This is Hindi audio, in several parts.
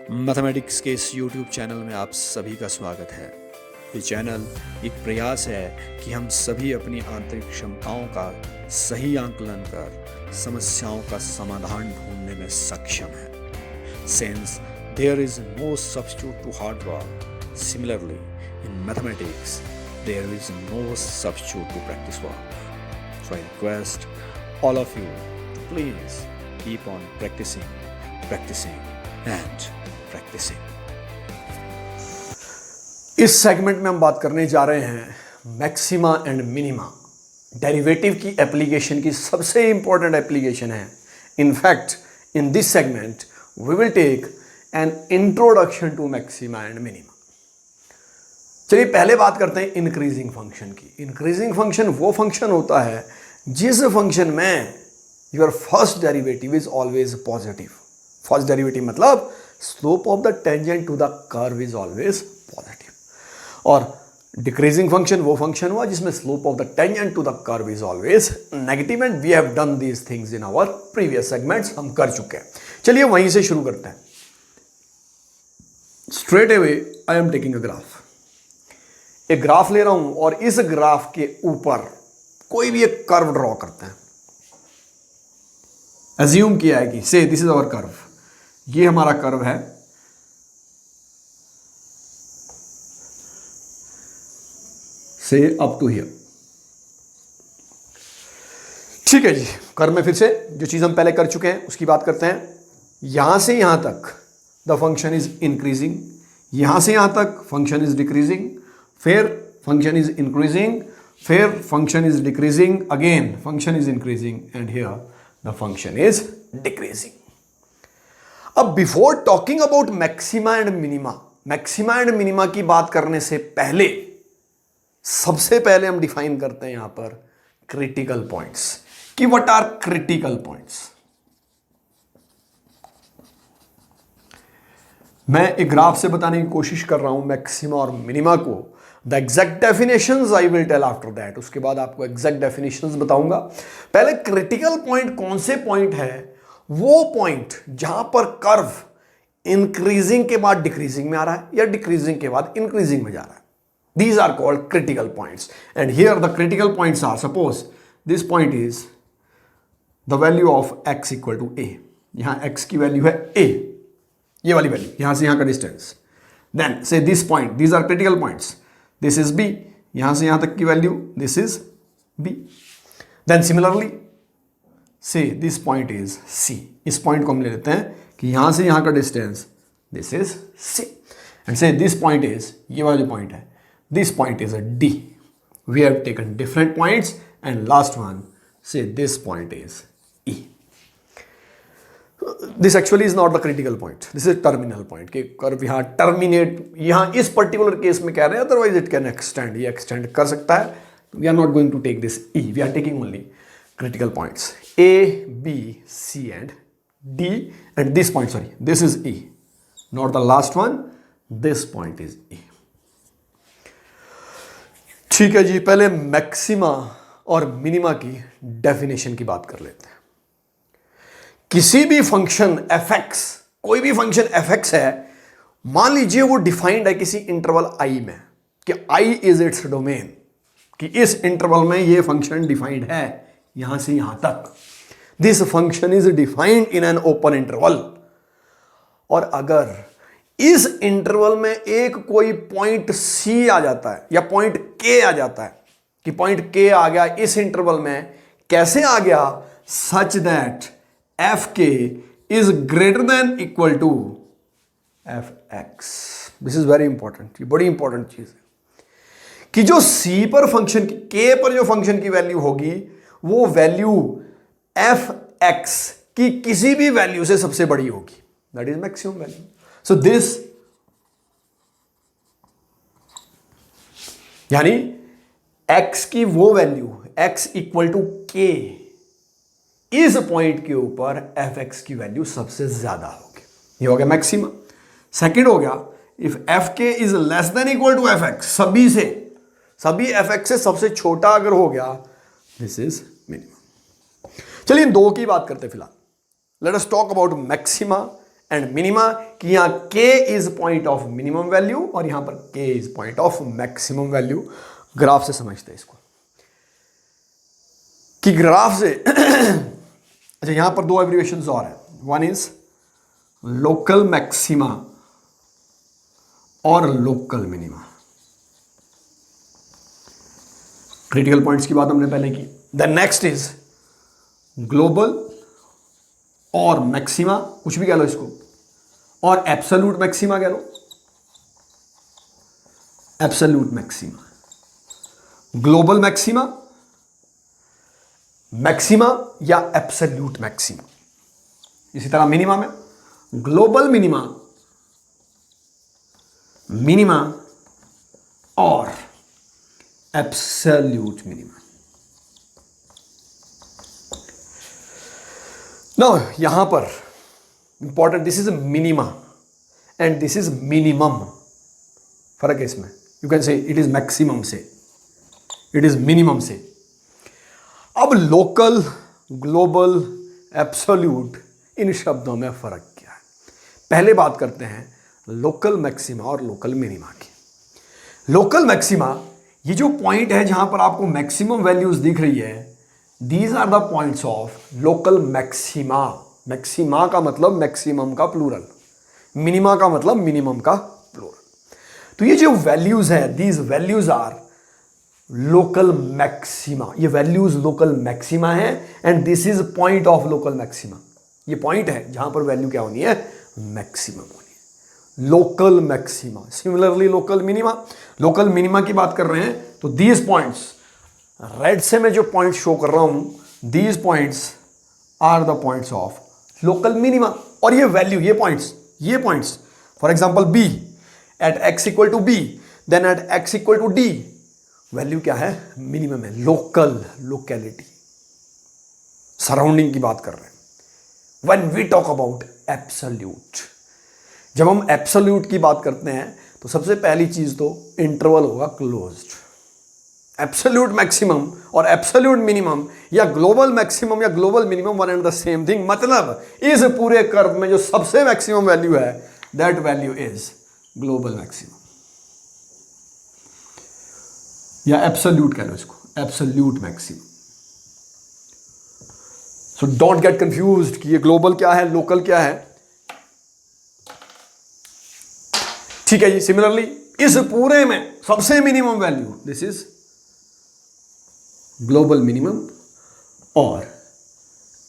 मैथमेटिक्स के इस YouTube चैनल में आप सभी का स्वागत है। ये चैनल एक प्रयास है कि हम सभी अपनी आंतरिक क्षमताओं का सही आंकलन कर समस्याओं का समाधान ढूंढने में सक्षम है। Since there is no substitute to hard work, similarly in mathematics there is no substitute to practice work. So I request all of you to please keep on practicing and practicing. इस सेगमेंट में हम बात करने जा रहे हैं मैक्सिमा एंड मिनिमा। डेरिवेटिव की एप्लीकेशन की सबसे इंपॉर्टेंट एप्लीकेशन है। In fact in this segment we will take an introduction to maxima and minima. चलिए पहले बात करते हैं इंक्रीजिंग फंक्शन की। इंक्रीजिंग फंक्शन वो फंक्शन होता है जिस फंक्शन में your first derivative is always positive. First derivative मतलब slope of the tangent to the curve is always positive. और डिक्रीजिंग फंक्शन वो फंक्शन हुआ जिसमें slope of the tangent to the curve is always negative. And we have done these things in our previous segments, हम कर चुके हैं। चलिए वहीं से शुरू करते हैं। Straight away I am taking a graph. एक ग्राफ ले रहा हूं और इस ग्राफ के ऊपर कोई भी एक कर्व ड्रॉ करते हैं। अज्यूम किया है कि से दिस इज आवर कर्व, ये हमारा कर्व है। से अप टू हियर। ठीक है जी, कर्व में फिर से जो चीज हम पहले कर चुके हैं उसकी बात करते हैं। यहां से यहां तक द फंक्शन इज इंक्रीजिंग, यहां से यहां तक फंक्शन इज डिक्रीजिंग, फिर फंक्शन इज इंक्रीजिंग, फिर function is decreasing, again function is increasing and here the function is decreasing. अब before talking about maxima and minima की बात करने से पहले सबसे पहले हम डिफाइन करते हैं यहां पर क्रिटिकल पॉइंट्स कि व्हाट आर क्रिटिकल पॉइंट्स। मैं एक ग्राफ से बताने की कोशिश कर रहा हूं मैक्सिमा और मिनिमा को। The exact definitions I will tell after that. उसके बाद आपको एग्जैक्ट डेफिनेशंस बताऊंगा। पहले क्रिटिकल पॉइंट कौन से पॉइंट है? वो पॉइंट जहां पर कर्व इंक्रीजिंग के बाद डिक्रीजिंग में आ रहा है या डिक्रीजिंग के बाद इंक्रीजिंग में जा रहा है। These are called critical points. And here the critical points are, suppose this point is the value of x equal to a। यहां x की वैल्यू है a, ये वाली वैल्यू, यहां से यहां का distance. Then say this point, these are critical points. This is b, यहां से यहां तक की value, this is b। Then similarly say this point is c। इस पॉइंट को हम ले लेते हैं कि यहां से यहां का distance, this is c। And say this point is, ये वाला जो पॉइंट है, this point is a d। We have taken different points and last one say this point is e। This actually is not the critical point, this is terminal point कि कर्व यहां टर्मिनेट, यहां इस पर्टिकुलर केस में कह रहे हैं, अदरवाइज इट कैन एक्सटेंड, ये एक्सटेंड कर सकता है। We are not going to take this e, we are taking only critical points A, B, C and D, and this point, sorry, this is E, not the last one, this point is E। ठीक है जी, पहले मैक्सिमा और मिनिमा की डेफिनेशन की बात कर लेते हैं। किसी भी फंक्शन fx, कोई भी फंक्शन fx है, मान लीजिए वो डिफाइंड है किसी इंटरवल i में, कि i इज इट्स डोमेन, कि इस इंटरवल में ये फंक्शन डिफाइंड है यहां से यहां तक। This function is defined in an open interval. और अगर इस इंटरवल में एक कोई पॉइंट C आ जाता है या पॉइंट K आ जाता है, कि पॉइंट K आ गया इस इंटरवल में, कैसे आ गया? Such that Fk is greater than equal to Fx। This is very important, ये बड़ी इंपॉर्टेंट चीज है कि जो C पर फंक्शन की, K पर जो फंक्शन की वैल्यू होगी, वो वैल्यू fx की किसी भी वैल्यू से सबसे बड़ी होगी। That is maximum value. So this, यानी x की वो value, x equal to k, इस पॉइंट के ऊपर fx की वैल्यू सबसे ज्यादा होगी। ये हो गया मैक्सिमम। सेकेंड हो गया, if fk is less than equal to fx, सभी fx से सबसे छोटा अगर हो गया, दिस इज मिनिमम। चलिए इन दो की बात करते हैं फिलहाल। Late us talk about maxima and minima कि यहां k is point of minimum value और यहां पर k is point of maximum value. Graph से समझते हैं इसको कि ग्राफ से अच्छा यहां पर दो एब्रिविएशंस और है, वन इज लोकल मैक्सिमा और लोकल मिनिमा। क्रिटिकल पॉइंट्स की बात हमने पहले की। द नेक्स्ट इज ग्लोबल और मैक्सिमा, कुछ भी कह लो इसको, और एब्सोल्यूट मैक्सिमा कह लो, absolute maxima, global maxima, maxima या एब्सोल्यूट मैक्सिमा। इसी तरह मिनिमा में ग्लोबल मिनिमा, मिनिमा और एब्सोल्यूट मिनिमा। नाउ यहां पर important, this is minima and this is minimum. फर्क है इसमें, you can say it is maximum से, इट इज मिनिमम से। अब लोकल, ग्लोबल, एब्सोल्यूट, इन शब्दों में फर्क क्या है? पहले बात करते हैं लोकल मैक्सिमा और लोकल मिनिमा की। लोकल मैक्सिमा, ये जो पॉइंट है जहां पर आपको मैक्सिमम वैल्यूज दिख रही है, these are the points of local maxima. Maxima का मतलब मैक्सिमम का प्लूरल, मिनिमा का मतलब मिनिमम का प्लूरल। तो ये जो वैल्यूज है, these values are local maxima, ये वैल्यूज लोकल मैक्सिमा है and this is point of local maxima. ये पॉइंट है जहां पर वैल्यू क्या होनी है? मैक्सिमम होनी है, local maxima. Similarly local minima, local minima की बात कर रहे हैं तो दीज पॉइंट्स, रेड से मैं जो पॉइंट शो कर रहा हूं, these points are the points of local minima. और ये वैल्यू, ये points for example b at x equal to b, then at x equal to d, value क्या है? मिनिमम है। लोकल, लोकेलिटी, सराउंडिंग की बात कर रहे हैं। When we talk about absolute, जब हम एब्सोल्यूट की बात करते हैं तो सबसे पहली चीज तो इंटरवल होगा क्लोज्ड। एब्सोल्यूट मैक्सिमम और एब्सोल्यूट मिनिमम या ग्लोबल मैक्सिमम या global minimum one and the same thing. मतलब इस पूरे कर्व में जो सबसे मैक्सिमम वैल्यू है, that value is global maximum या एब्सोल्यूट कह लो इसको, absolute maximum. So don't get confused कि ये ग्लोबल क्या है, लोकल क्या है। ठीक है जी। सिमिलरली इस पूरे में सबसे minimum value, this is global minimum और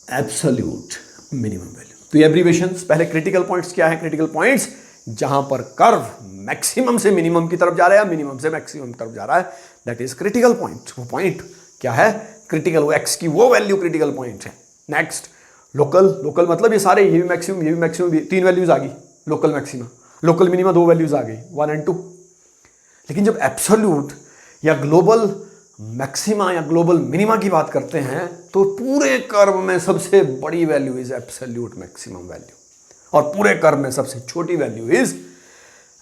एब्सोल्यूट मिनिमम वैल्यू। तो ये एब्रिविएशंस, पहले क्रिटिकल पॉइंट्स क्या है? क्रिटिकल पॉइंट्स जहां पर कर्व मैक्सिमम से मिनिमम की तरफ जा रहा है या मिनिमम से मैक्सिमम की तरफ जा रहा है, दैट इज क्रिटिकल पॉइंट। वो पॉइंट क्या है? क्रिटिकल, वो एक्स की वो वैल्यू क्रिटिकल पॉइंट है। नेक्स्ट लोकल, लोकल मतलब ये सारे, ये भी मैक्सिमम, ये भी मैक्सिमम, तीन वैल्यूज आ गई। लोकल मैक्सिमा, लोकल मिनिमा दो वैल्यूज आ गई, 1 और 2। लेकिन जब एब्सोल्यूट या ग्लोबल मैक्सिमा या ग्लोबल मिनिमा की बात करते हैं तो पूरे कर्व में सबसे बड़ी value is absolute maximum value और पूरे कर्व में सबसे छोटी value is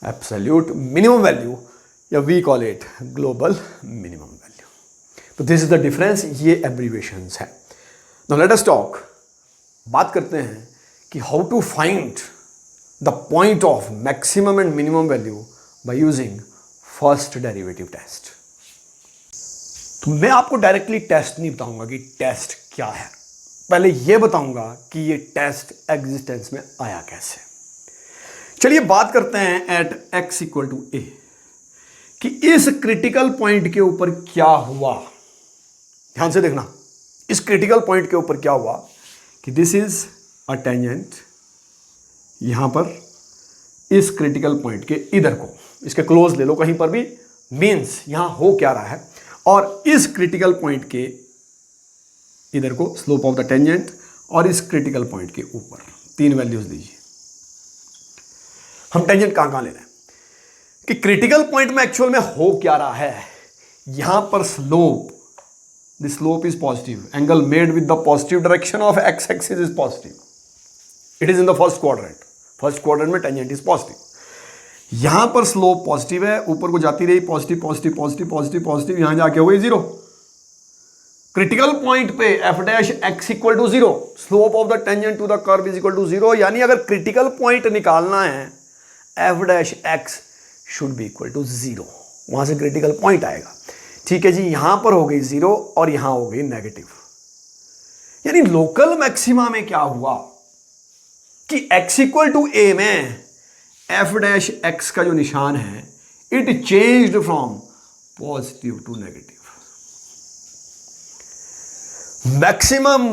absolute minimum value, या we call it global minimum value. तो दिस इज द डिफरेंस, ये एब्रिविएशंस है। नाउ लेट अस टॉक, बात करते हैं कि how to find the point of maximum and minimum value by using first derivative test. तो मैं आपको डायरेक्टली टेस्ट नहीं बताऊंगा कि टेस्ट क्या है, पहले यह बताऊंगा कि ये टेस्ट एग्जिस्टेंस में आया कैसे। चलिए बात करते हैं एट x इक्वल टू ए कि इस क्रिटिकल पॉइंट के ऊपर क्या हुआ। ध्यान से देखना, इस क्रिटिकल पॉइंट के ऊपर क्या हुआ कि दिस इज अ टेंजेंट, यहां पर इस क्रिटिकल पॉइंट के इधर को, इसके क्लोज ले लो कहीं पर भी, मीन्स यहां हो क्या रहा है, और इस क्रिटिकल पॉइंट के इधर को स्लोप ऑफ द टेंजेंट और इस क्रिटिकल पॉइंट के ऊपर तीन वैल्यूज दीजिए। हम टेंजेंट कहां ले रहे हैं कि क्रिटिकल पॉइंट में एक्चुअल में हो क्या रहा है। यहां पर slope, the slope is positive, angle made with the positive direction of x axis is positive, it is in the first quadrant, first quadrant में टेंजेंट इज पॉजिटिव। यहां पर स्लोप पॉजिटिव है, ऊपर को जाती रही, positive positive positive positive positive, यहां जाके हो गई जीरो। क्रिटिकल पॉइंट पे f dash x equal to zero, slope of the tangent to the curve is equal to zero, यानी अगर क्रिटिकल पॉइंट निकालना है f dash x should be equal to zero, वहां से क्रिटिकल पॉइंट आएगा। ठीक है जी, यहां पर हो गई जीरो और यहां हो गई नेगेटिव, यानी लोकल मैक्सिमा में क्या हुआ कि x इक्वल टू ए में एफ डैश एक्स का जो निशान है it changed from positive to negative. Maximum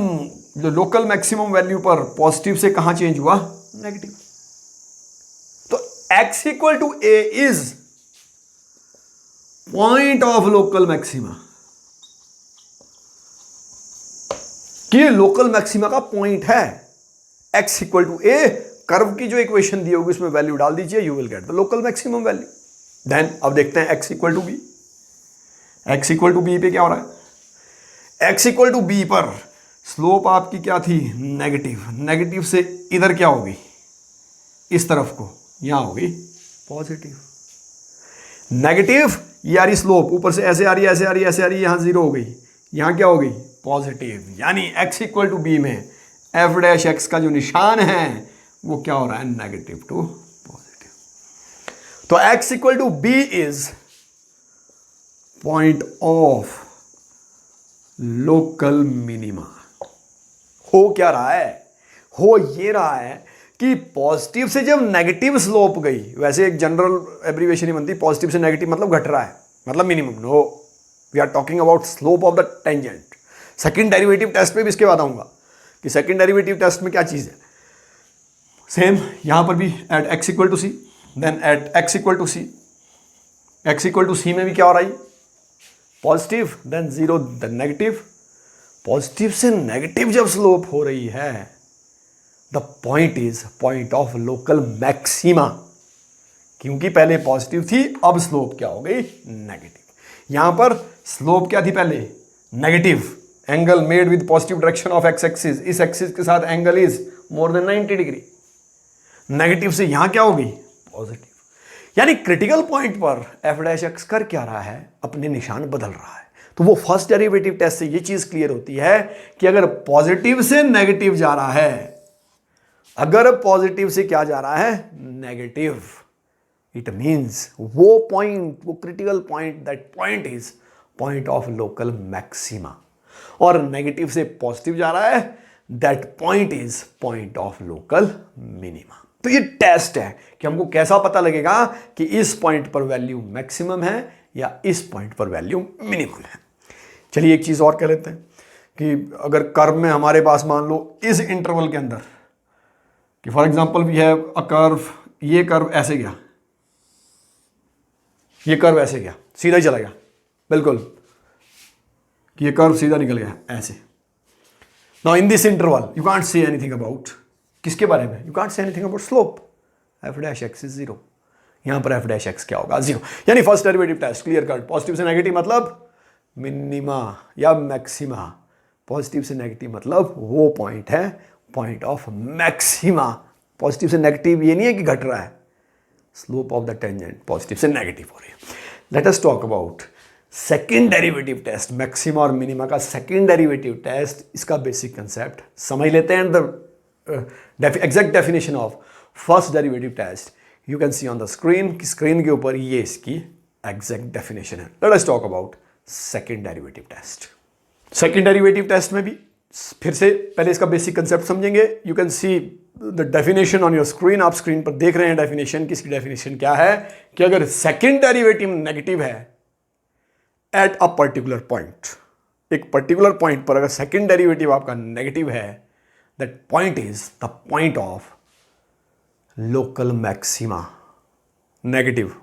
जो लोकल मैक्सिमम वैल्यू पर पॉजिटिव से कहां चेंज हुआ, नेगेटिव। तो x equal to A is point of local maxima, कि ये लोकल मैक्सिमा का पॉइंट है। x equal to a, curve की जो इक्वेशन दी होगी उसमें वैल्यू डाल दीजिए, you will get the local maximum value. Then अब देखते हैं x equal to b, x equal to B पे क्या हो रहा है, x इक्वल टू बी पर स्लोप आपकी क्या थी, नेगेटिव, नेगेटिव से इधर क्या होगी, इस तरफ को यहां होगी पॉजिटिव। नेगेटिव यारी स्लोप ऊपर से ऐसे आ रही है, ऐसे आ रही है, ऐसे आ रही है, यहां जीरो हो गई, यहां क्या हो गई पॉजिटिव, यानी x इक्वल टू बी में एफ डैश एक्स का जो निशान है वो क्या हो रहा है, नेगेटिव टू पॉजिटिव। तो x equal to B is point of local minima. हो क्या रहा है, हो ये रहा है कि पॉजिटिव से जब नेगेटिव स्लोप गई, वैसे एक जनरल एब्रीविएशन ही बनती, पॉजिटिव से नेगेटिव मतलब घट रहा है, मतलब minimum. No, we are talking about slope of the tangent. Second derivative test पे भी इसके बाद आऊंगा कि सेकंड डेरिवेटिव टेस्ट में क्या चीज है। सेम यहां पर भी at x equal to C, then at x equal to C, x equal to C में भी क्या हो रहा है, positive, then zero, then negative. Positive से नेगेटिव जब स्लोप हो रही है, the point is point of local maxima, क्योंकि पहले पॉजिटिव थी, अब स्लोप क्या हो गई, नेगेटिव। यहां पर स्लोप क्या थी पहले, negative, angle made with positive direction of x axis, इस एक्सिस के साथ angle is more than 90 degree. Negative से यहां क्या हो गई, पॉजिटिव, यानी क्रिटिकल पॉइंट पर एफ डैश एक्स कर क्या रहा है, अपने निशान बदल रहा है। तो वो फर्स्ट डेरिवेटिव टेस्ट से ये चीज क्लियर होती है कि अगर पॉजिटिव से नेगेटिव जा रहा है, अगर पॉजिटिव से क्या जा रहा है, नेगेटिव, इट मींस वो पॉइंट, वो critical point, that point is point of local maxima. और नेगेटिव से पॉजिटिव जा रहा है, that point is point of local minima. तो ये टेस्ट है कि हमको कैसा पता लगेगा कि इस पॉइंट पर वैल्यू मैक्सिमम है या इस पॉइंट पर वैल्यू मिनिमम है। चलिए एक चीज और कह लेते हैं कि अगर कर्व में हमारे पास मान लो इस इंटरवल के अंदर कि for example we have a curve, ये कर्व ऐसे गया, ये कर्व ऐसे गया, सीधा ही चला गया, बिल्कुल कि ये कर्व सीधा निकल गया ऐसे। Now in this interval you can't say anything about, किसके बारे में, you can't say anything about slope, f dash x is zero. यहां पर एफ डैश एक्स क्या होगा, जीरो। यानी first derivative test clear cut, positive से नेगेटिव मतलब मिनिमा या मैक्सिमा, पॉजिटिव से नेगेटिव मतलब वो पॉइंट है पॉइंट ऑफ मैक्सिमा। पॉजिटिव से नेगेटिव ये नहीं है कि घट रहा है, slope of the tangent positive से नेगेटिव हो रही है। Let us talk about second derivative test, maxima और मिनिमा का सेकेंड डेरिवेटिव टेस्ट, इसका बेसिक कंसेप्ट समझ लेते हैं। The exact definition of first derivative test you can see on the screen, screen के ऊपर ये इसकी एग्जैक्ट डेफिनेशन है। Let us talk about second derivative test. Second derivative test में भी फिर से पहले इसका बेसिक कंसेप्ट समझेंगे। You can see the definition on your screen, आप स्क्रीन पर देख रहे हैं डेफिनेशन की। इसकी डेफिनेशन क्या है कि अगर सेकेंड डेरिवेटिव नेगेटिव है एट अ पर्टिकुलर पॉइंट, एक पर्टिकुलर पॉइंट पर अगर सेकेंड डेरिवेटिव आपका नेगेटिव है, that point is the point of local maxima, negative.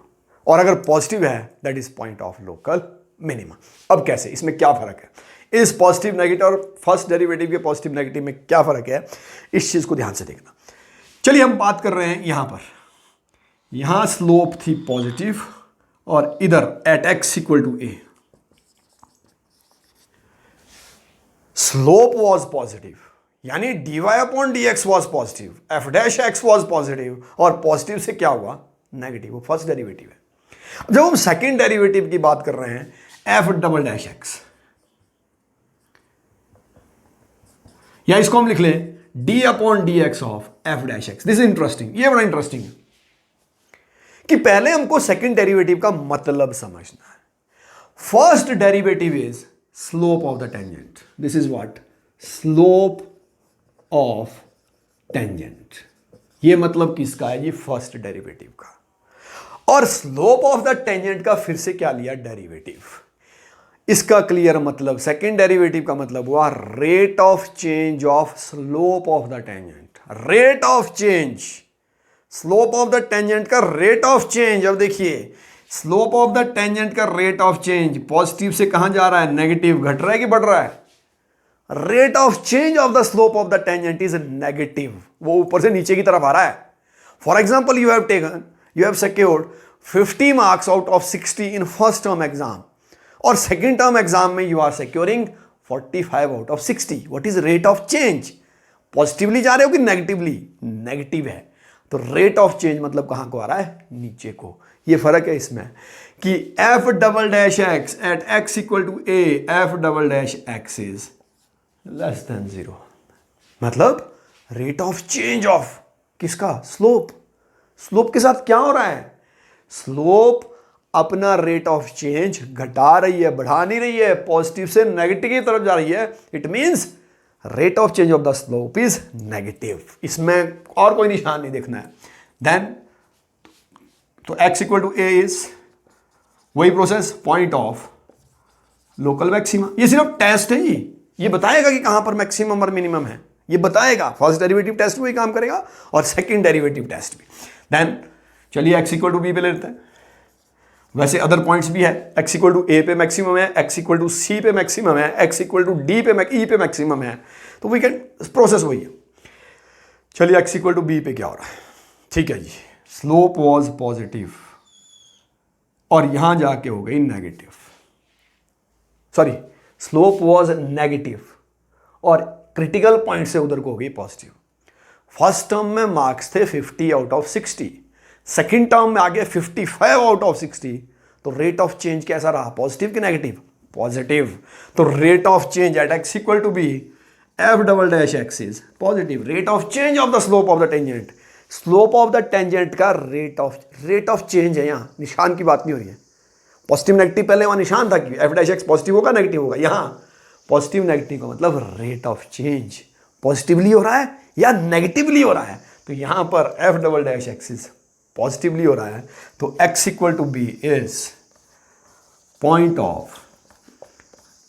और अगर पॉजिटिव है that is point of local minima. अब कैसे, इसमें क्या फर्क है, इस पॉजिटिव नेगेटिव और फर्स्ट डेरिवेटिव के पॉजिटिव नेगेटिव में क्या फर्क है, इस चीज को ध्यान से देखना। चलिए हम बात कर रहे हैं यहां पर, यहां स्लोप थी पॉजिटिव और इधर at x equal to a slope was positive, यानी dy upon dx was positive, f dash x was positive, और पॉजिटिव से क्या हुआ, नेगेटिव। वो फर्स्ट डेरिवेटिव है। जब हम सेकेंड डेरिवेटिव की बात कर रहे हैं, एफ डबल डैश एक्स, या इसको हम लिख लें D upon D x of F dash x. This is interesting, ये बड़ा इंटरेस्टिंग है कि पहले हमको सेकंड डेरिवेटिव का मतलब समझना है। First derivative is slope of the tangent. This is what, slope of tangent. ये मतलब किसका है जी, फर्स्ट डेरिवेटिव का। और स्लोप ऑफ द टेंजेंट का फिर से क्या लिया, डेरिवेटिव। इसका क्लियर मतलब, सेकंड डेरिवेटिव का मतलब हुआ rate of change of slope of the tangent. Rate of change, slope of the tangent का रेट ऑफ चेंज। अब देखिए स्लोप ऑफ द टेंजेंट का रेट ऑफ चेंज पॉजिटिव से कहां जा रहा है, नेगेटिव। घट रहा है कि बढ़ रहा है, rate of change of the slope of the tangent is negative, वो ऊपर से नीचे की तरफ आ रहा है। For example you have secured 50 marks out of 60 in first term exam, और second term exam में you are securing 45 out of 60. What is rate of change? Positively जा रहे हो कि नेगेटिवली, नेगेटिव है, तो रेट ऑफ चेंज मतलब कहां को आ रहा है, नीचे को। ये फर्क है इसमें कि f double dash x at x equal to a, f double dash x is less than 0, मतलब रेट ऑफ चेंज ऑफ किसका, स्लोप। स्लोप के साथ क्या हो रहा है, स्लोप अपना रेट ऑफ चेंज घटा रही है, बढ़ा नहीं रही है, पॉजिटिव से नेगेटिव की तरफ जा रही है। It means rate of change of the slope is negative. इसमें और कोई निशान नहीं देखना है। देन तो x equal to A is वही process, point of local maxima. ये सिर्फ टेस्ट है जी, ये बताएगा कि कहां पर मैक्सिमम और मिनिमम है, ये बताएगा। फर्स्ट डेरिवेटिव टेस्ट वही काम करेगा और सेकंड डेरिवेटिव टेस्ट भी। देन चलिए x इक्वल टू बी पे ले लेते हैं। वैसे अदर पॉइंट्स भी है, x इक्वल टू ए पे मैक्सिमम है, x इक्वल टू सी पे मैक्सिमम है, x इक्वल टू डी पे ई पे मैक्सिमम है, तो वी कैन प्रोसेस वही है। चलिए x इक्वल टू बी पे क्या हो रहा है, ठीक है जी, स्लोप वॉज पॉजिटिव और यहां जाके हो गई negative, sorry slope was negative और क्रिटिकल पॉइंट से उधर को हो गई पॉजिटिव। फर्स्ट टर्म में मार्क्स थे 50 आउट ऑफ 60, सेकेंड टर्म में आ गए 55 आउट ऑफ 60, तो रेट ऑफ चेंज कैसा रहा, पॉजिटिव कि नेगेटिव, पॉजिटिव। तो rate of change at x equal to b f double dash x is positive. Rate of change of the slope of the tangent, slope of the tangent का रेट ऑफ चेंज है, यहाँ निशान की बात नहीं हो रही है। पॉजिटिव नेगेटिव पहले वहां निशान था कि एफ डैश एक्स पॉजिटिव होगा नेगेटिव होगा, यहाँ पॉजिटिव नेगेटिव का मतलब रेट ऑफ चेंज पॉजिटिवली हो रहा है या नेगेटिवली हो रहा है। तो यहां पर F double dash x is positively हो रहा है, तो x equal to B is point of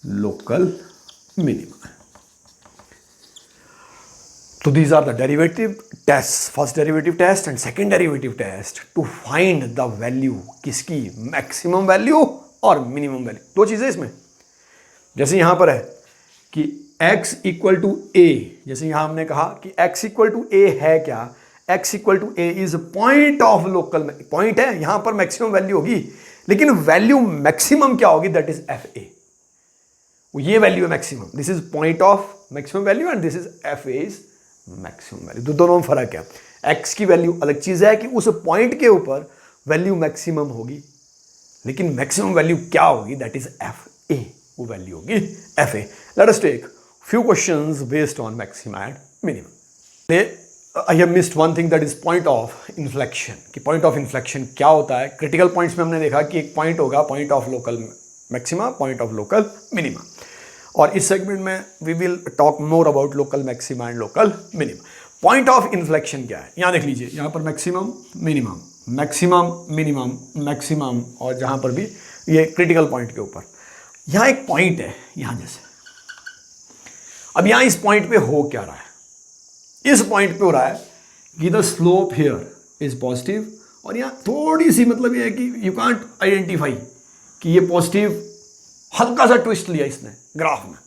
local minima. तो these are the derivative test, first derivative test and second derivative test to find the value किसकी, मैक्सिमम वैल्यू और मिनिमम वैल्यू। दो चीजें इसमें, जैसे यहां पर है कि x इक्वल टू ए, जैसे यहां हमने कहा कि x इक्वल टू ए है क्या, x equal to A is point of local, point है यहां पर मैक्सिमम वैल्यू होगी, लेकिन वैल्यू मैक्सिमम क्या होगी, दैट इज एफ ए, ये वैल्यू है maximum. This is point of maximum value and this is F A is maximum value. दोनों में फर्क है, x की वैल्यू अलग चीज है कि उस पॉइंट के ऊपर वैल्यू मैक्सिमम होगी, लेकिन मैक्सिमम वैल्यू क्या होगी, दैट इज एफ ए, वो वैल्यू होगी f a. Let us take few questions based on maxima and minimum. I have missed one thing, that is point of inflection. कि point of inflection क्या होता है। critical points में हमने देखा कि एक point होगा point of local maxima, point of local minima, और इस segment में we will talk more about local maxima and local minima. point of inflection क्या है, यहाँ देख लीजिए, यहाँ पर maximum, minimum, maximum, minimum, maximum, और जहाँ पर भी ये critical point के ऊपर यहाँ एक point है, यहाँ जैसे। अब यहां इस पॉइंट पे हो क्या रहा है, इस पॉइंट पे हो रहा है कि the slope here is positive, और यहां थोड़ी सी मतलब ये है कि यू कांट आइडेंटिफाई कि ये पॉजिटिव, हल्का सा ट्विस्ट लिया इसने ग्राफ में,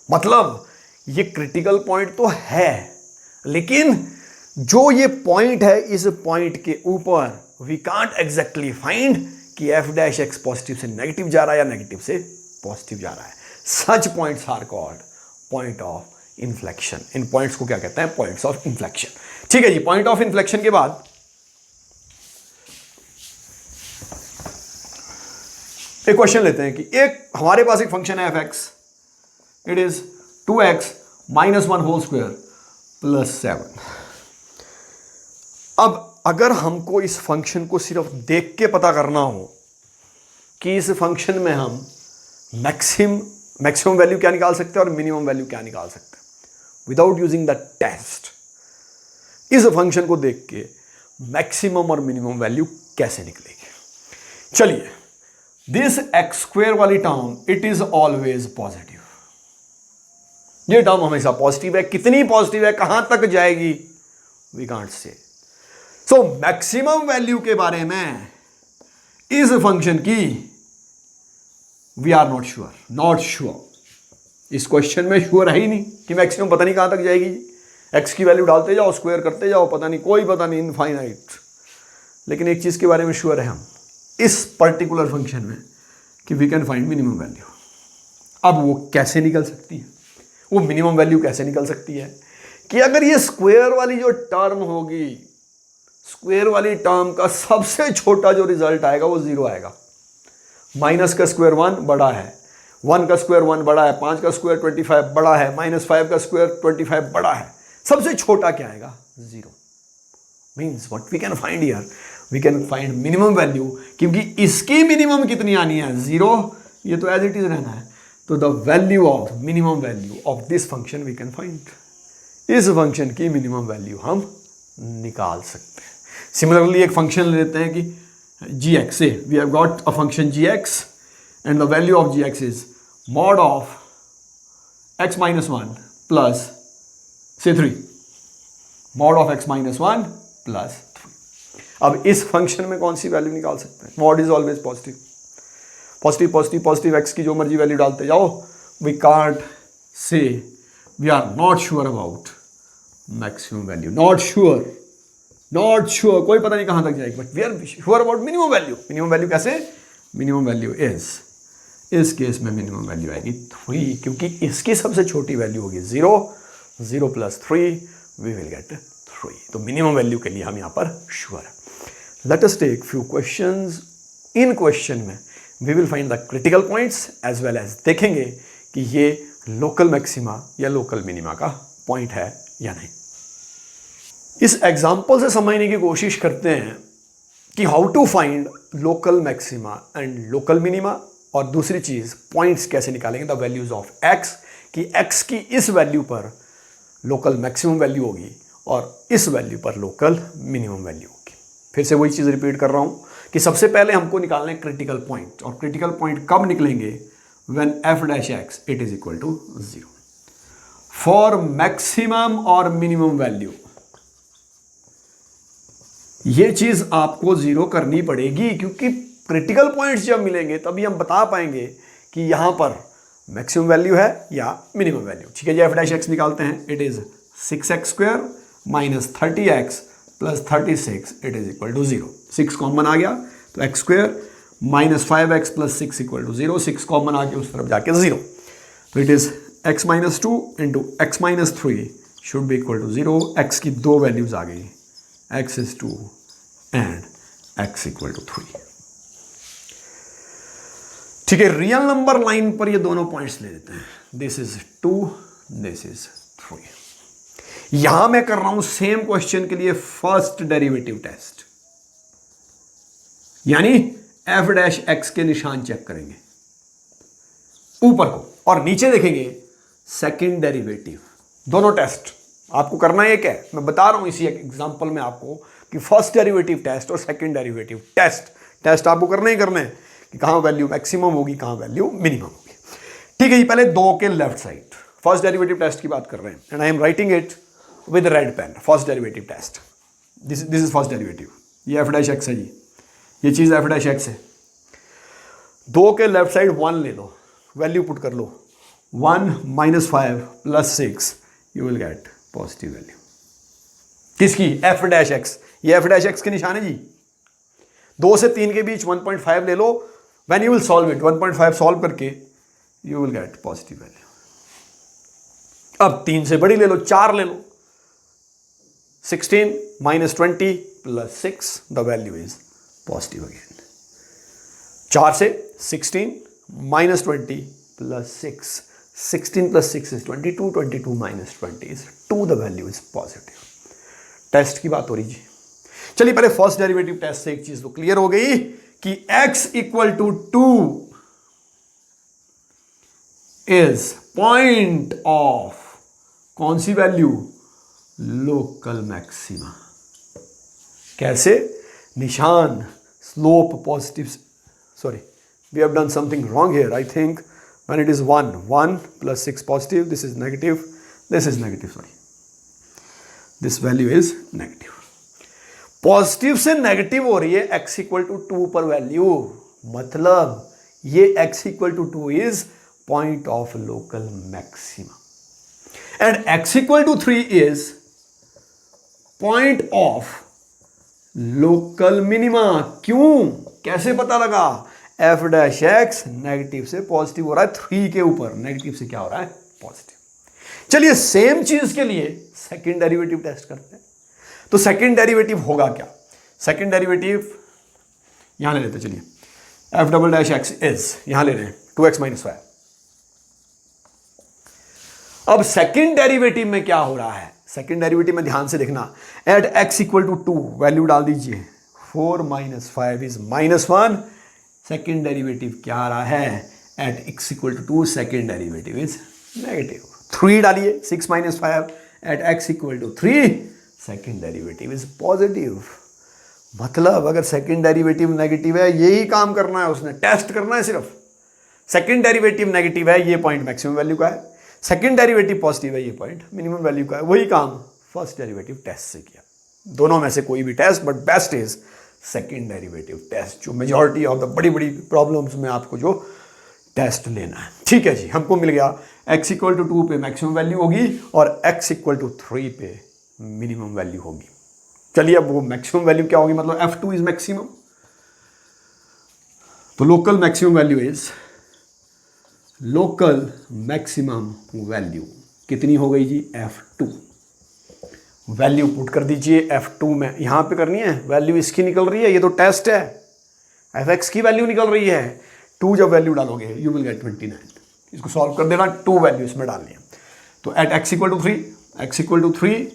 मतलब ये क्रिटिकल पॉइंट तो है, लेकिन जो ये पॉइंट है इस पॉइंट के ऊपर वी कांट एग्जैक्टली फाइंड कि एफ डैश एक्स पॉजिटिव से नेगेटिव जा रहा है या नेगेटिव से पॉजिटिव जा रहा है। Such points are called point of inflection. इन पॉइंट्स को क्या कहते हैं, पॉइंट्स ऑफ इन्फ्लेक्शन। ठीक है जी, पॉइंट ऑफ इन्फ्लेक्शन के बाद एक क्वेश्चन लेते हैं कि एक हमारे पास एक फंक्शन है f x, it is 2x -1 whole square plus 7। अब अगर हमको इस फंक्शन को सिर्फ देख के पता करना हो कि इस फंक्शन में हम मैक्सिमम वैल्यू क्या निकाल सकते हैं और मिनिमम वैल्यू क्या निकाल सकते हैं विदाउट यूजिंग द टेस्ट, इस फंक्शन को देख के मैक्सिमम और मिनिमम वैल्यू कैसे निकलेगी? चलिए, दिस एक्स स्क्वायर वाली term it is always positive, ये टर्म हमेशा पॉजिटिव है। कितनी पॉजिटिव है, कहां तक जाएगी, वी कांट से। सो मैक्सिमम वैल्यू के बारे में इस फंक्शन की वी आर नॉट श्योर। इस क्वेश्चन में श्योर है ही नहीं कि मैक्सिमम पता नहीं कहां तक जाएगी। एक्स की वैल्यू डालते जाओ, स्क्वायर करते जाओ, पता नहीं, इनफाइनाइट। लेकिन एक चीज के बारे में श्योर है हम इस पर्टिकुलर फंक्शन में कि we can find minimum value. अब वो कैसे निकल सकती है, वो मिनिमम वैल्यू कैसे निकल सकती है कि अगर ये स्क्वायर वाली जो टर्म होगी, स्क्वायर वाली टर्म का सबसे छोटा जो रिजल्ट आएगा वो 0 आएगा। माइनस का स्क्वायर 1 बड़ा है, 1 का स्क्वायर 1 बड़ा है, 5 का स्क्वायर 25 बड़ा है, -5 का स्क्वायर 25 बड़ा है। सबसे छोटा क्या आएगा, 0। Means what we can find here, we can find minimum value, क्योंकि इसकी मिनिमम कितनी आनी है, 0। ये तो एज इट इज रहना है। तो the value of minimum value of this function we can find. इस फंक्शन की मिनिमम वैल्यू हम निकाल सकते हैं। सिमिलरली एक फंक्शन लेते हैं कि gx, say we have got a function gx and the value of gx is mod ऑफ x minus 1 plus say 3, mod ऑफ x minus 1 प्लस 3। अब इस फंक्शन में कौन सी वैल्यू निकाल सकते हैं, mod is always positive, positive positive positive, x की जो मर्जी वैल्यू डालते जाओ। We can't say, we are not sure about maximum value, not sure, कोई पता नहीं कहां तक जाएगी, but we are sure about minimum value. Minimum value कैसे, मिनिमम वैल्यू इज, इस केस में मिनिमम वैल्यू आएगी 3, क्योंकि इसकी सबसे छोटी वैल्यू होगी 0 प्लस 3 वी विल गेट 3। तो मिनिमम वैल्यू के लिए हम यहां पर श्योर है। Let us take few questions. इन क्वेश्चन में we will find the critical points as well as देखेंगे कि ये लोकल मैक्सिमा या लोकल मिनिमा का पॉइंट है या नहीं। इस एग्जाम्पल से समझने की कोशिश करते हैं कि how to find local maxima and local minima, और दूसरी चीज पॉइंट्स कैसे निकालेंगे, द वैल्यूज ऑफ एक्स, कि एक्स की इस वैल्यू पर लोकल मैक्सिमम वैल्यू होगी और इस वैल्यू पर लोकल मिनिमम वैल्यू होगी। फिर से वही चीज रिपीट कर रहा हूं कि सबसे पहले हमको निकालना है क्रिटिकल पॉइंट, और क्रिटिकल पॉइंट कब निकलेंगे, when f dash x it is equal to 0 for maximum और मिनिमम वैल्यू। ये चीज आपको 0 करनी पड़ेगी, क्योंकि क्रिटिकल पॉइंट्स जब मिलेंगे तभी हम बता पाएंगे कि यहां पर मैक्सिमम वैल्यू है या मिनिमम वैल्यू। ठीक है जी, f डैश x निकालते हैं। It is 6x square minus 30x plus 36 it is equal to 0। 6 common आ गया तो x square minus 5x plus 6 equal to 0। 6 common आ गया उस तरफ जाके 0। तो it is x minus 2 into x minus 3 should be equal to 0। x की दो वैल्यूज आ गई, x is 2 and x equal to 3। ठीक है, रियल नंबर लाइन पर ये दोनों पॉइंट्स ले लेते हैं। This is 2, this is 3। यहां मैं कर रहा हूं सेम क्वेश्चन के लिए फर्स्ट डेरिवेटिव टेस्ट, यानी f डैश x के निशान चेक करेंगे ऊपर को, और नीचे देखेंगे सेकंड डेरिवेटिव। दोनों टेस्ट आपको करना है। क्या है मैं बता रहा हूं इसी एग्जांपल में आपको कि फर्स्ट डेरिवेटिव टेस्ट और सेकंड डेरिवेटिव टेस्ट आपको करने ही करने हैं कि कहां वैल्यू मैक्सिमम होगी, कहां वैल्यू मिनिमम होगी। ठीक है, ये पहले 2 के left side first derivative test की बात कर रहे हैं, and I am writing it with red pen. First derivative test, this is first derivative, ये f डैश x है जी, ये चीज f डैश x है। 2 के लेफ्ट साइड 1 ले लो, वैल्यू पुट कर लो, 1 minus 5 plus 6 you will get positive value. किसकी, f डैश x। ये f डैश x के निशान है जी। 2 से 3 के बीच 1.5 ले लो, when you will solve it 1.5 solve करके you will get positive value. अब 3 से बड़ी ले लो, 4 ले लो, 16 minus 20 plus 6 the value is positive again. 4 से 16 minus 20 plus 6 16 plus 6 is 22, 22 minus 20 is 2, the value is positive. Test की बात हो रही जी। चलिए पहले फर्स्ट डेरिवेटिव टेस्ट से एक चीज तो क्लियर हो गई कि x equal to 2 is point of कौन सी वैल्यू? Local maxima. कैसे? निशान slope positive, sorry we have done something wrong here I think, when it is 1 plus 6 positive, this is negative, sorry, this value is negative. Positive से नेगेटिव हो रही है x इक्वल टू 2 पर वैल्यू, मतलब ये x equal to 2 is point of local maxima and x equal to 3 is point of local minima. क्यों? कैसे पता लगा? एफ डैश एक्स नेगेटिव से पॉजिटिव हो रहा है 3 के ऊपर, नेगेटिव से क्या हो रहा है? पॉजिटिव। चलिए सेम चीज के लिए सेकंड डेरिवेटिव टेस्ट करते हैं। तो सेकंड डेरिवेटिव होगा क्या? सेकंड डेरिवेटिव यहां ले लेते, चलिए F double dash x is, यहां ले रहे हैं 2x माइनस 5। अब सेकंड डेरिवेटिव में क्या हो रहा है? सेकंड डेरिवेटिव में ध्यान से देखना, at x equal to 2 value डाल दीजिए, 4 माइनस 5 इज -1। सेकेंड डेरिवेटिव क्या आ रहा है? At x equal to 2 second derivative is negative. 3 डालिए, 6 minus 5 at x equal to 3 second derivative is positive. मतलब अगर सेकेंड डेरिवेटिव नेगेटिव है, यही काम करना है उसने, टेस्ट करना है सिर्फ। सेकेंड डेरिवेटिव नेगेटिव है, ये पॉइंट मैक्सिमम वैल्यू का है, सेकेंड डेरिवेटिव पॉजिटिव है, ये पॉइंट मिनिमम वैल्यू का है। वही काम फर्स्ट डेरिवेटिव टेस्ट से किया। दोनों में से कोई भी test, but best is second derivative test, जो मेजॉरिटी ऑफ द बड़ी बड़ी प्रॉब्लम्स में आपको जो टेस्ट लेना है। ठीक है जी, हमको मिल गया x इक्वल टू 2 पे मैक्सिमम वैल्यू होगी और x इक्वल टू 3 पे मिनिमम वैल्यू होगी। चलिए अब वो मैक्सिमम वैल्यू क्या होगी? मतलब f2 इज मैक्सिमम, तो local maximum value is, local maximum value कितनी हो गई जी? f2। वैल्यू पुट कर दीजिए f2 में, यहां पे करनी है, वैल्यू इसकी निकल रही है, ये तो टेस्ट है, fx की वैल्यू निकल रही है। 2 जब वैल्यू डालोगे यू विल गेट 29। इसको सॉल्व कर देना, 2 वैल्यू इसमें डालनी है। तो at x equal to 3, x equal to 3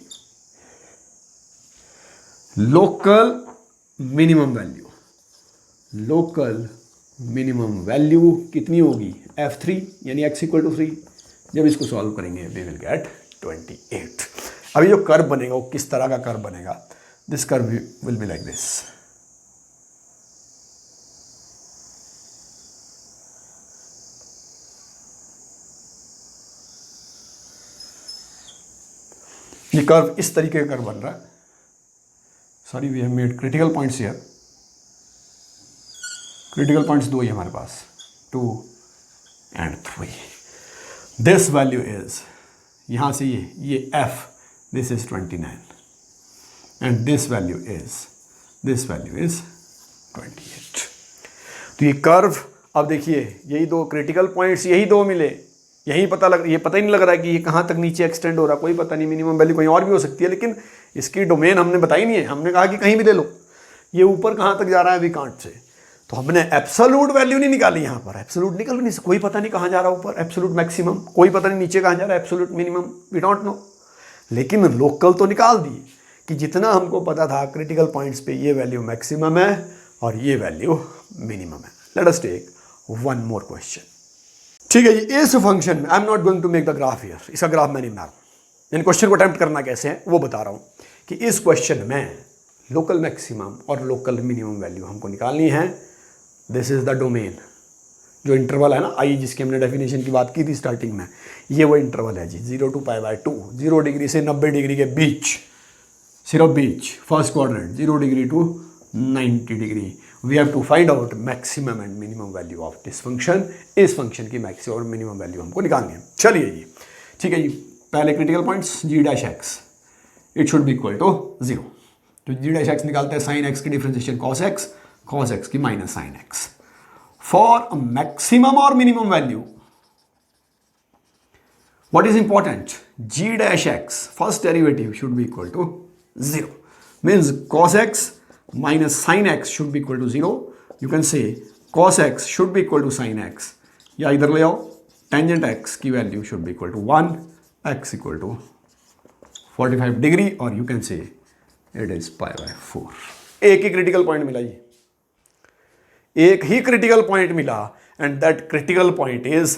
local minimum value, local minimum value कितनी होगी? f3, यानी x इक्वल टू 3। जब इसको सॉल्व करेंगे वी विल गेट 28। अभी जो कर्व बनेगा वो किस तरह का कर्व बनेगा? This curve will be like this. ये कर्व इस तरीके का कर्व बन रहा है। Sorry, we have made critical points here. Critical points 2 ही हमारे पास, 2 and 3। दिस वैल्यू इज, यहां से ये f, this is 29 and this value is 28। तो ये कर्व, अब देखिए यही 2 क्रिटिकल पॉइंट्स, यही 2 मिले, यही पता ही नहीं लग रहा है कि ये कहाँ तक नीचे एक्सटेंड हो रहा है, कोई पता नहीं। मिनिमम वैल्यू कहीं और भी हो सकती है, लेकिन इसकी डोमेन हमने बताई नहीं है। हमने कहा कि कहीं भी ले लो, ये ऊपर कहाँ तक जा रहा है वी कांट से। तो हमने एब्सोल्यूट वैल्यू नहीं निकाली यहाँ पर, एब्सोल्यूट निकल नहीं, कोई पता नहीं कहाँ जा रहा है ऊपर एब्सोल्यूट मैक्सिमम, कोई पता नहीं नीचे कहाँ जा रहा है absolute minimum, we don't know. लेकिन लोकल तो निकाल दी कि जितना हमको पता था क्रिटिकल पॉइंट्स पे ये वैल्यू मैक्सिमम है और ये वैल्यू मिनिमम है। Let us take one more question. ठीक है जी, इस फंक्शन में I am not going to make the graph here, इसका ग्राफ मैं नहीं बना रहा हूँ। इन क्वेश्चन को अटेम्प्ट करना कैसे है वो बता रहा हूँ कि इस क्वेश्चन में लोकल मैक्सिमम और लोकल मिनिमम वैल्यू हमको निकालनी है। दिस इज द डोमेन, जो इंटरवल है ना आई, जिसकी हमने डेफिनेशन की बात की थी स्टार्टिंग में, ये वो इंटरवल है जी 0 to π/2, 0 डिग्री से 90 डिग्री के बीच, सिर्फ बीच, first quadrant 0 degree to 90 degree. We have to find out maximum and minimum value of this function. इस फंक्शन की मैक्सिमम और मिनिमम वैल्यू हमको निकालनी है। चलिए जी, ठीक है जी, पहले critical points g dash x, it should be equal to 0। तो g डैश एक्स निकालते हैं, साइन एक्स की डिफरेंशिएशन cos x की minus sine x. For maximum और minimum value what is important? g dash x first derivative should be equal to 0, means cos x minus sin x should be equal to 0. You can say cos x should be equal to sin x, या इधर ले आओ टेंजेंट एक्स की value should be equal to 1, x equal to 45 degree, और you can say it is π/4। एक ही क्रिटिकल पॉइंट मिला, ये एक ही क्रिटिकल पॉइंट मिला, and that critical point is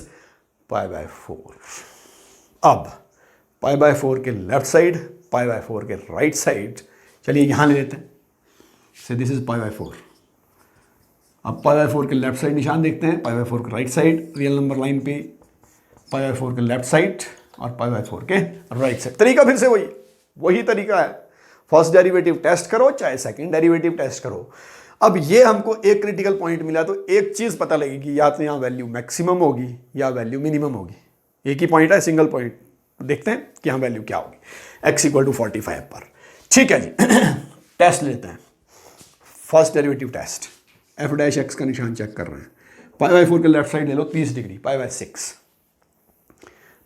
π/4। अब π/4 के लेफ्ट साइड, π/4 के राइट साइड, चलिए यहां ले लेते हैं, से दिस इज π/4। अब π/4 के लेफ्ट साइड निशान देखते हैं, π/4 के right side, real number line पे π/4 के लेफ्ट साइड और π/4 के राइट साइड। तरीका फिर से वही तरीका है, फर्स्ट डेरिवेटिव टेस्ट करो चाहे सेकंड डेरिवेटिव टेस्ट करो। अब ये हमको एक क्रिटिकल पॉइंट मिला, तो एक चीज पता लगेगी, या तो यहाँ वैल्यू मैक्सिमम होगी या वैल्यू मिनिमम होगी। एक ही पॉइंट है, सिंगल पॉइंट, देखते हैं कि यहाँ वैल्यू क्या होगी, x इक्वल टू 45 पर। ठीक है जी, टेस्ट लेते हैं, फर्स्ट डेरिवेटिव टेस्ट। f' का निशान चेक कर रहे हैं, π/4 के लेफ्ट साइड ले लो 30 डिग्री, π/6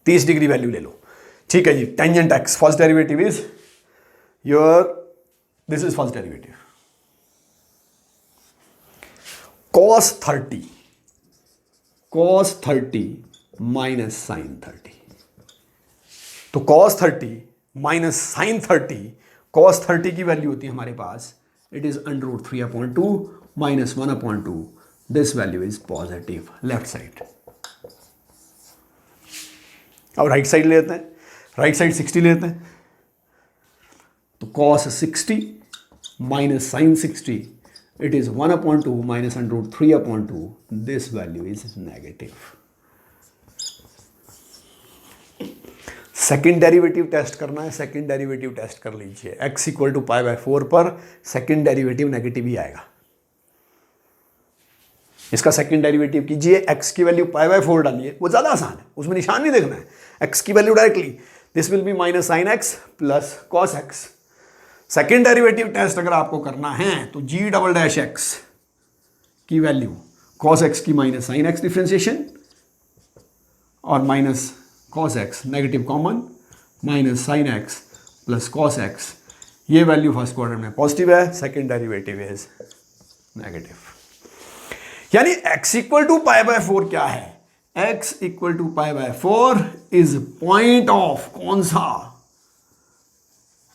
30 डिग्री वैल्यू ले लो। ठीक है जी, tangent x, first derivative is your, this is first derivative, cos 30 minus sine 30। तो cos 30 माइनस साइन 30, cos 30 की वैल्यू होती है हमारे पास, it is √3/2 minus 1/2, this value is positive, left side. अब राइट साइड लेते हैं, राइट साइड 60 लेते हैं, तो cos 60 minus sine 60, it is 1/2 minus √3/2, this value is negative। Second derivative test करना है, सेकेंड डेरिवेटिव टेस्ट कर लीजिए, x इक्वल टू π/4 पर सेकेंड डेरिवेटिव नेगेटिव ही आएगा। इसका सेकेंड डेरिवेटिव कीजिए, x की वैल्यू π/4 डालिए, वो ज्यादा आसान है, उसमें निशान नहीं देखना है, x की value directly, this will be minus sine x plus cos x। Second derivative test अगर आपको करना है तो g'(x) की वैल्यू cos x की माइनस साइन x डिफ्रेंशिएशन और minus cos x negative common, minus sine x plus cos x, ये वैल्यू फर्स्ट क्वाड्रेंट में पॉजिटिव है, सेकेंड डेरिवेटिव इज नेगेटिव। यानी x इक्वल टू π/4 क्या है, x equal to π/4 is point of कौन सा,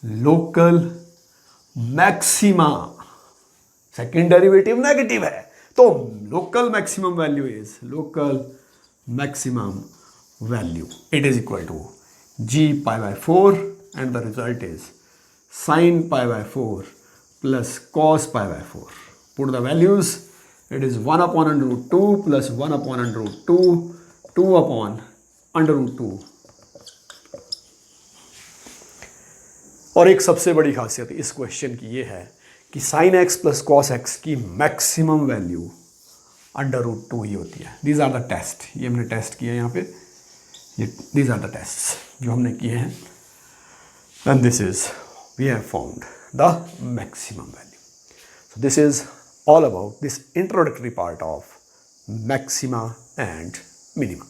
local maxima. Second derivative negative है, तो local maximum value is, local maximum value, it is equal to g⁴ and the result is sin π/4 plus cos π/4। Put the values, it is 1/√2 plus 1/√2, 2/√2। और एक सबसे बड़ी खासियत इस क्वेश्चन की ये है कि sin x plus cos x की मैक्सिमम वैल्यू √2 ही होती है। दीज आर द टेस्ट, ये हमने टेस्ट किया यहाँ पे, ये दीज आर द टेस्ट जो हमने किए हैं, and this is we have found the maximum value. So this is all about this introductory part of maxima and minima.